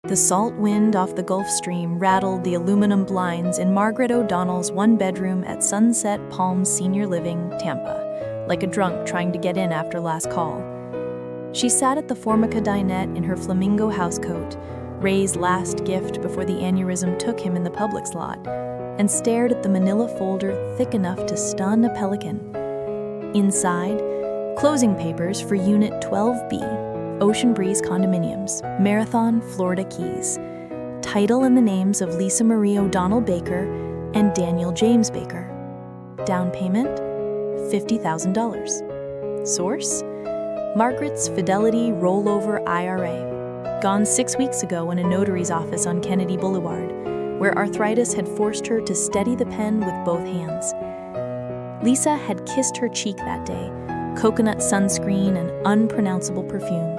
The salt wind off the Gulf Stream rattled the aluminum blinds in Margaret O'Donnell's one-bedroom at Sunset Palms Senior Living, Tampa, like a drunk trying to get in after last call. She sat at the Formica dinette in her flamingo housecoat, Ray's last gift before the aneurysm took him in the Publix lot, and stared at the manila folder thick enough to stun a pelican. Inside, closing papers for Unit 12B, Ocean Breeze Condominiums, Marathon, Florida Keys. Title in the names of Lisa Marie O'Donnell Baker and Daniel James Baker. Down payment, $50,000. Source? Margaret's Fidelity Rollover IRA. Gone 6 weeks ago in a notary's office on Kennedy Boulevard, where arthritis had forced her to steady the pen with both hands. Lisa had kissed her cheek that day, coconut sunscreen and unpronounceable perfume.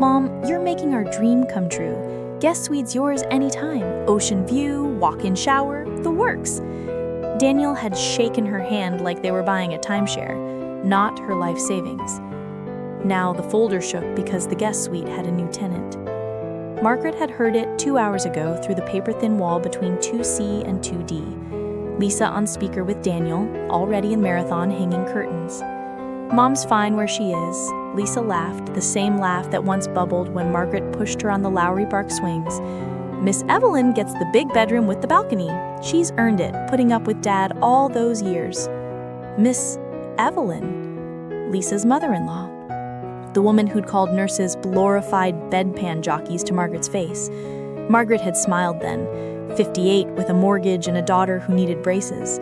Mom, you're making our dream come true. Guest suite's yours anytime. Ocean view, walk-in shower, the works. Daniel had shaken her hand like they were buying a timeshare, not her life savings. Now the folder shook because the guest suite had a new tenant. Margaret had heard it 2 hours ago through the paper-thin wall between 2C and 2D. Lisa on speaker with Daniel, already in Marathon, hanging curtains. Mom's fine where she is. Lisa laughed, the same laugh that once bubbled when Margaret pushed her on the Lowry Park swings. Miss Evelyn gets the big bedroom with the balcony. She's earned it, putting up with Dad all those years. Miss Evelyn, Lisa's mother-in-law. The woman who'd called nurses glorified bedpan jockeys to Margaret's face. Margaret had smiled then, 58 with a mortgage and a daughter who needed braces.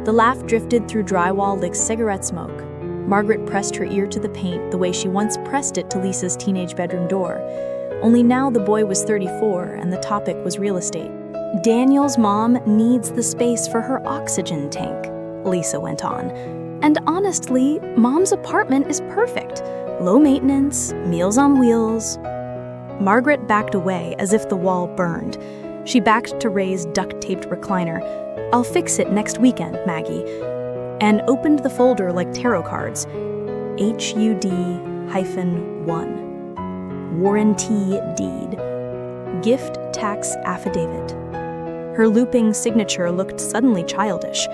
The laugh drifted through drywall like cigarette smoke. Margaret pressed her ear to the paint the way she once pressed it to Lisa's teenage bedroom door. Only now the boy was 34 and the topic was real estate. Daniel's mom needs the space for her oxygen tank, Lisa went on. And honestly, Mom's apartment is perfect. Low maintenance, meals on wheels. Margaret backed away as if the wall burned. She backed to Ray's duct-taped recliner. I'll fix it next weekend, Maggie. And opened the folder like tarot cards. HUD-1. Warranty deed. Gift tax affidavit. Her looping signature looked suddenly childish.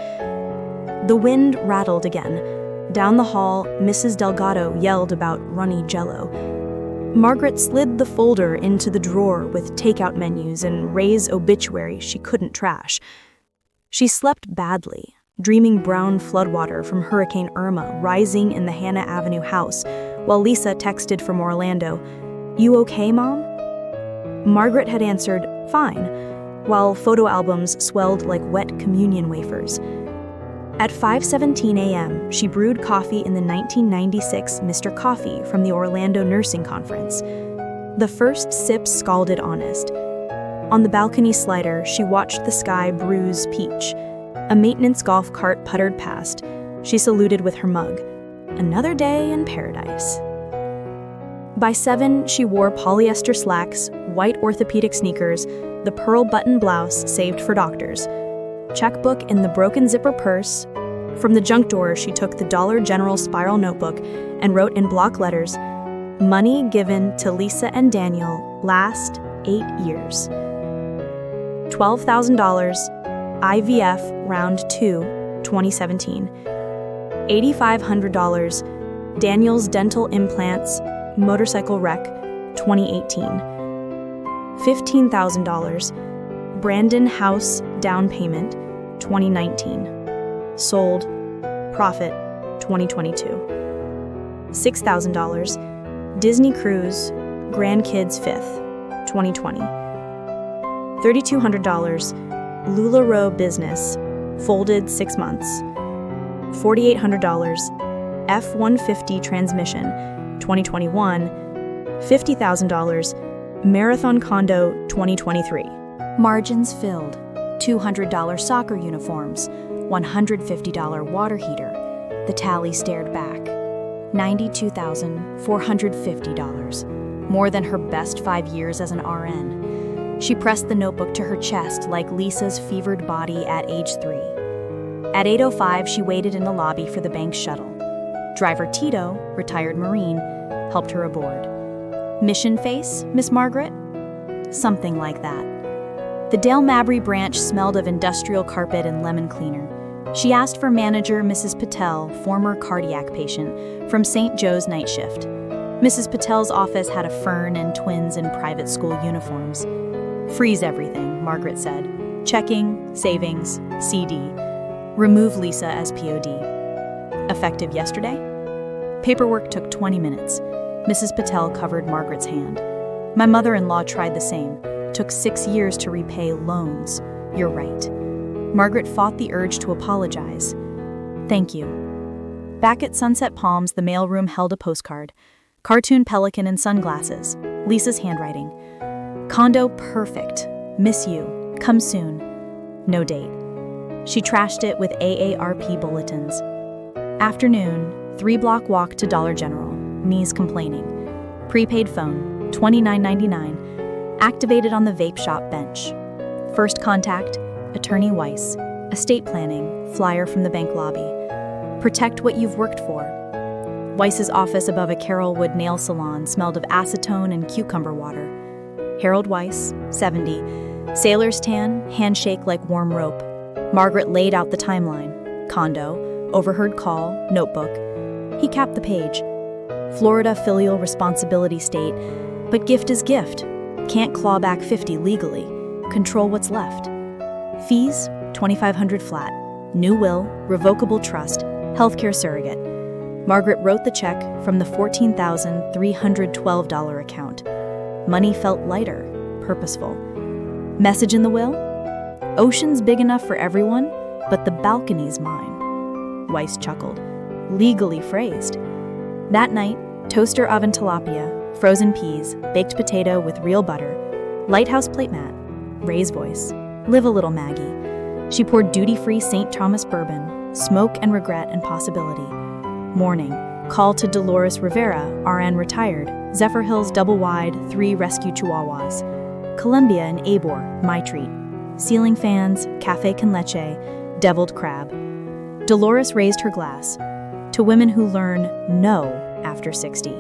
The wind rattled again. Down the hall, Mrs. Delgado yelled about runny jello. Margaret slid the folder into the drawer with takeout menus and Ray's obituary she couldn't trash. She slept badly, dreaming brown floodwater from Hurricane Irma rising in the Hannah Avenue house, while Lisa texted from Orlando, "You okay, Mom?" Margaret had answered, "Fine," while photo albums swelled like wet communion wafers. At 5:17 a.m., she brewed coffee in the 1996 Mr. Coffee from the Orlando Nursing Conference. The first sip scalded honest. On the balcony slider, she watched the sky bruise peach. A maintenance golf cart puttered past. She saluted with her mug. Another day in paradise. By 7, she wore polyester slacks, white orthopedic sneakers, the pearl button blouse saved for doctors. Checkbook in the broken zipper purse. From the junk drawer, she took the Dollar General spiral notebook and wrote in block letters, "Money given to Lisa and Daniel last 8 years. $12,000, IVF round 2, 2017. $8,500, Daniel's dental implants, motorcycle wreck, 2018. $15,000, Brandon house down payment, 2019. Sold, profit, 2022. $6,000, Disney cruise, grandkids 5th, 2020. $3,200, LuLaRoe business, folded 6 months. $4,800, F-150 transmission, 2021. $50,000, Marathon Condo, 2023. Margins filled. $200 soccer uniforms, $150 water heater. The tally stared back. $92,450, more than her best 5 years as an RN. She pressed the notebook to her chest like Lisa's fevered body at age 3. At 8:05, she waited in the lobby for the bank's shuttle. Driver Tito, retired Marine, helped her aboard. Mission face, Miss Margaret? Something like that. The Dale Mabry branch smelled of industrial carpet and lemon cleaner. She asked for manager Mrs. Patel, former cardiac patient, from St. Joe's night shift. Mrs. Patel's office had a fern and twins in private school uniforms. Freeze everything, Margaret said. Checking, savings, CD. Remove Lisa as POD. Effective yesterday? Paperwork took 20 minutes. Mrs. Patel covered Margaret's hand. My mother-in-law tried the same. Took 6 years to repay loans. You're right. Margaret fought the urge to apologize. Thank you. Back at Sunset Palms, the mailroom held a postcard. Cartoon pelican and sunglasses. Lisa's handwriting. Condo perfect. Miss you. Come soon. No date. She trashed it with AARP bulletins. Afternoon, 3-block walk to Dollar General. Knees complaining. Prepaid phone, $29.99. Activated on the vape shop bench. First contact, Attorney Weiss. Estate planning, flyer from the bank lobby. Protect what you've worked for. Weiss's office above a Carrollwood nail salon smelled of acetone and cucumber water. Harold Weiss, 70. Sailor's tan, handshake like warm rope. Margaret laid out the timeline. Condo, overheard call, notebook. He capped the page. Florida filial responsibility state, but gift is gift. Can't claw back 50 legally. Control what's left. Fees, $2,500 flat. New will, revocable trust, healthcare surrogate. Margaret wrote the check from the $14,312 account. Money felt lighter, purposeful. Message in the will? Ocean's big enough for everyone, but the balcony's mine. Weiss chuckled. Legally phrased. That night, toaster oven tilapia, frozen peas, baked potato with real butter, lighthouse plate mat, Ray's voice. Live a little, Maggie. She poured duty-free St. Thomas bourbon, smoke and regret and possibility. Morning, call to Dolores Rivera, RN retired, Zephyr Hills double-wide, 3 rescue chihuahuas. Columbia and Abor, my treat. Ceiling fans, cafe con leche, deviled crab. Dolores raised her glass. To women who learn no after 60.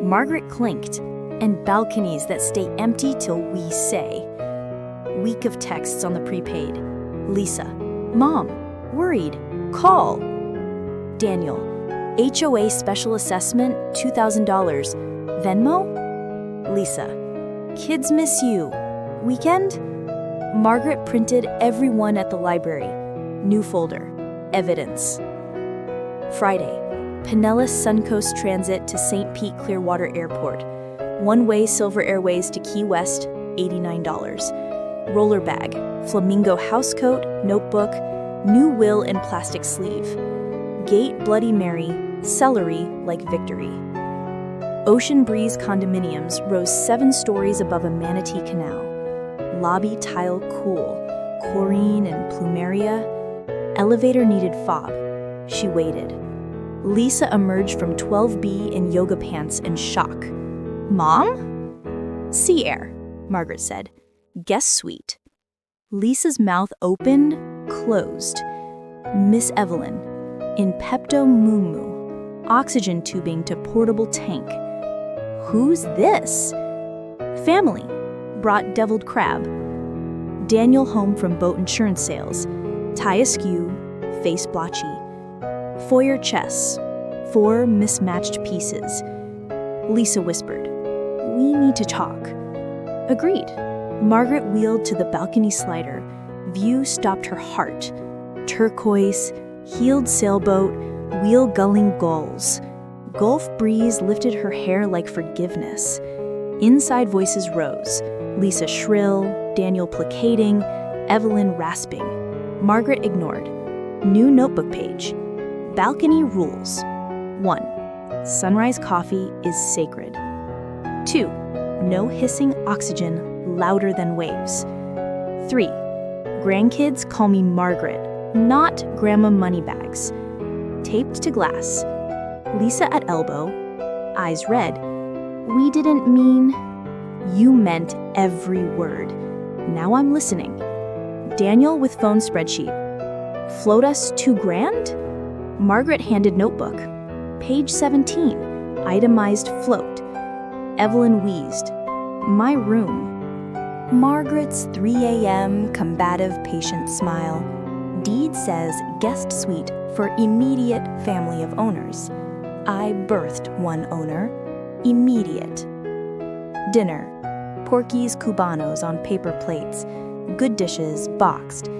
Margaret clinked. And balconies that stay empty till we say. Week of texts on the prepaid. Lisa. Mom. Worried. Call. Daniel. HOA special assessment, $2,000. Venmo? Lisa. Kids miss you. Weekend? Margaret printed everyone at the library. New folder. Evidence. Friday. Pinellas Suncoast Transit to St. Pete Clearwater Airport. One-way Silver Airways to Key West, $89. Roller bag, flamingo housecoat, notebook, new will in plastic sleeve. Gate Bloody Mary, celery like victory. Ocean Breeze condominiums rose 7 stories above a manatee canal. Lobby tile cool, chlorine and plumeria. Elevator needed fob. She waited. Lisa emerged from 12B in yoga pants in shock. Mom? Sea air, Margaret said. Guest suite. Lisa's mouth opened, closed. Miss Evelyn, in Pepto Moo. Oxygen tubing to portable tank. Who's this? Family. Brought deviled crab. Daniel home from boat insurance sales. Tie askew, face blotchy. Foyer chess. 4 mismatched pieces. Lisa whispered, "We need to talk." Agreed. Margaret wheeled to the balcony slider. View stopped her heart. Turquoise, heeled sailboat, wheel-gulling gulls. Gulf breeze lifted her hair like forgiveness. Inside voices rose. Lisa shrill, Daniel placating, Evelyn rasping. Margaret ignored. New notebook page. Balcony rules. 1. Sunrise coffee is sacred. 2. No hissing oxygen louder than waves. 3. Grandkids call me Margaret, not Grandma Moneybags. Taped to glass. Lisa at elbow, eyes red. We didn't mean... You meant every word. Now I'm listening. Daniel with phone spreadsheet. Float us $2,000? Margaret handed notebook. Page 17, itemized float. Evelyn wheezed. My room. Margaret's 3 a.m. combative patient smile. Deed says guest suite for immediate family of owners. I birthed one owner. Immediate. Dinner. Porky's Cubanos on paper plates. Good dishes boxed.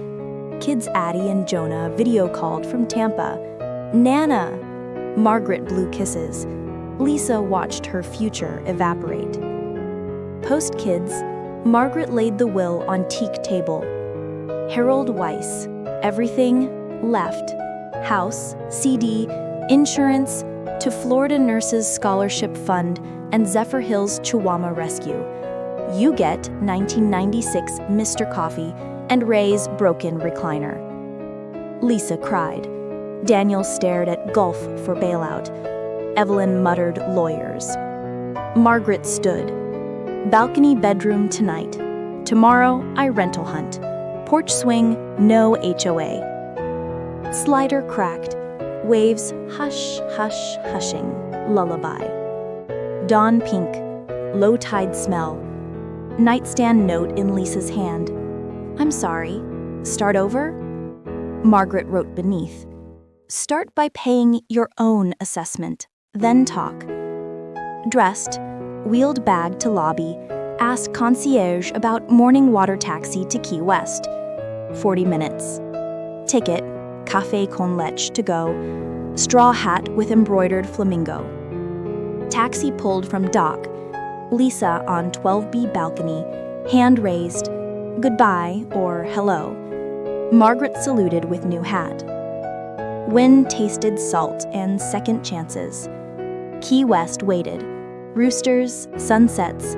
Kids Addie and Jonah video called from Tampa. Nana! Margaret blew kisses. Lisa watched her future evaporate. Post-kids, Margaret laid the will on teak table. Harold Weiss. Everything left. House, CD, insurance, to Florida Nurses Scholarship Fund and Zephyr Hills Chihuahua Rescue. You get 1996 Mr. Coffee and Ray's broken recliner. Lisa cried. Daniel stared at Gulf for bailout. Evelyn muttered lawyers. Margaret stood. Balcony bedroom tonight. Tomorrow I rental hunt. Porch swing, no HOA. Slider cracked. Waves hush, hush, hushing. Lullaby. Dawn pink. Low tide smell. Nightstand note in Lisa's hand. I'm sorry. Start over? Margaret wrote beneath. Start by paying your own assessment, then talk. Dressed, wheeled bag to lobby, asked concierge about morning water taxi to Key West. 40 minutes. Ticket, café con leche to go, straw hat with embroidered flamingo. Taxi pulled from dock. Lisa on 12B balcony, hand raised, goodbye or hello. Margaret saluted with new hat. Wind tasted salt and second chances. Key West waited. Roosters, sunsets,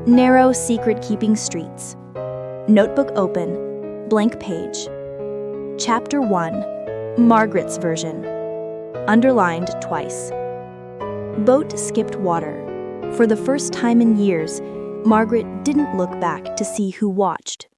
narrow secret-keeping streets. Notebook open, blank page. Chapter 1, Margaret's version. Underlined twice. Boat skipped water. For the first time in years, Margaret didn't look back to see who watched.